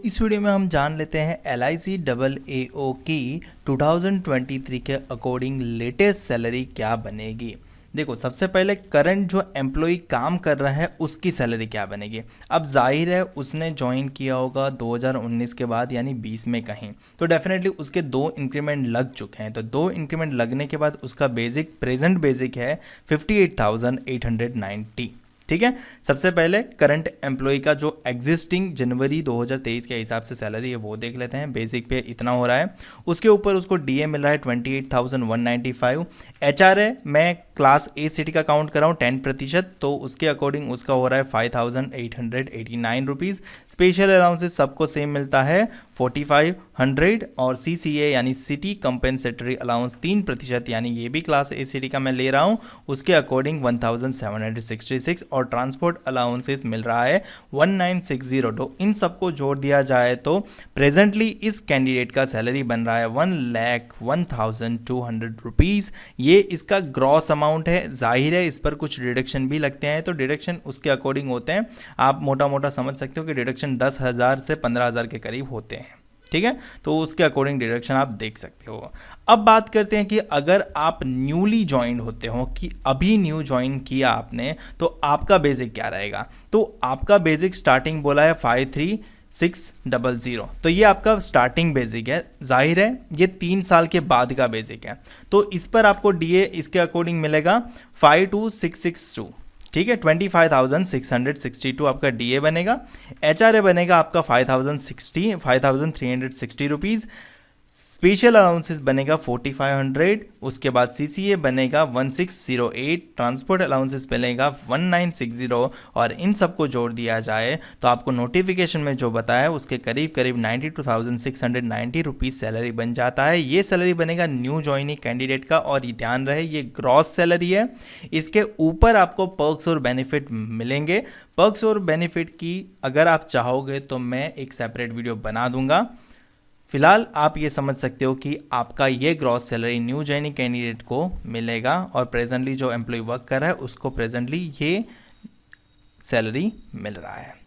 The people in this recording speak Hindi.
इस वीडियो में हम जान लेते हैं LIC की 2023 के अकॉर्डिंग लेटेस्ट सैलरी क्या बनेगी। देखो, सबसे पहले करंट जो एम्प्लॉय काम कर रहा है उसकी सैलरी क्या बनेगी। अब जाहिर है उसने ज्वाइन किया होगा 2019 के बाद यानी 20 में कहीं, तो डेफिनेटली उसके 2 इंक्रीमेंट लग चुके हैं। तो 2 इंक्रीमेंट लगने के बाद उसका प्रेजेंट बेसिक है 58,890। ठीक है, सबसे पहले करंट एम्प्लॉय का जो एग्जिस्टिंग जनवरी 2023 के हिसाब से सैलरी है वो देख लेते हैं। बेसिक पे इतना हो रहा है, उसके ऊपर उसको डीए मिल रहा है 28,195। एचआरए मैं क्लास ए सिटी का काउंट कर रहा हूँ 10%, तो उसके अकॉर्डिंग उसका हो रहा है 5,889 रुपीज़। स्पेशल अलाउंसेस सबको सेम मिलता है 4,500 और CCA यानी सिटी कंपेंसेटरी अलाउंस 3% यानी ये भी क्लास ए सिटी का मैं ले रहा हूँ, उसके अकॉर्डिंग 1,766 और ट्रांसपोर्ट अलाउंसेस मिल रहा है 1,960। तो इन सबको जोड़ दिया जाए तो प्रेजेंटली इस कैंडिडेट का सैलरी बन रहा है 1,01,200 रुपीज़। ये इसका ग्रॉस अमाउंट है। जाहिर है इस पर कुछ डिडक्शन भी लगते हैं, तो डिडक्शन उसके अकॉर्डिंग होते हैं। आप मोटा मोटा समझ सकते हो कि डिडक्शन 10,000 से 15,000 के करीब होते हैं। ठीक है, तो उसके अकॉर्डिंग डिडक्शन आप देख सकते हो। अब बात करते हैं कि अगर आप न्यूली ज्वाइन होते हो, कि अभी न्यू ज्वाइन किया आपने, तो आपका बेसिक क्या रहेगा। तो आपका बेसिक स्टार्टिंग बोला है 53,600, तो ये आपका स्टार्टिंग बेसिक है। जाहिर है ये 3 साल के बाद का बेसिक है, तो इस पर आपको डीए इसके अकॉर्डिंग मिलेगा 52,662। ठीक है, 25,662 आपका डीए बनेगा। एचआरए बनेगा आपका 5,360 रुपीज़। स्पेशल अलाउंसेस बनेगा 4,500। उसके बाद CCA बनेगा 1,608। ट्रांसपोर्ट अलाउंसेस बनेगा 1,960 और इन सबको जोड़ दिया जाए तो आपको नोटिफिकेशन में जो बताया उसके करीब करीब 92,690 रुपीज़ सैलरी बन जाता है। ये सैलरी बनेगा न्यू ज्वाइनिंग कैंडिडेट का, और ये ध्यान रहे ये ग्रॉस सैलरी है। इसके ऊपर आपको पर्क्स और बेनिफिट मिलेंगे। पर्क्स और बेनिफिट की अगर आप चाहोगे तो मैं एक सेपरेट वीडियो बना दूंगा। फिलहाल आप ये समझ सकते हो कि आपका ये gross salary new joining candidate को मिलेगा, और प्रेजेंटली जो एम्प्लॉय वर्क कर रहा है उसको प्रेजेंटली ये सैलरी मिल रहा है।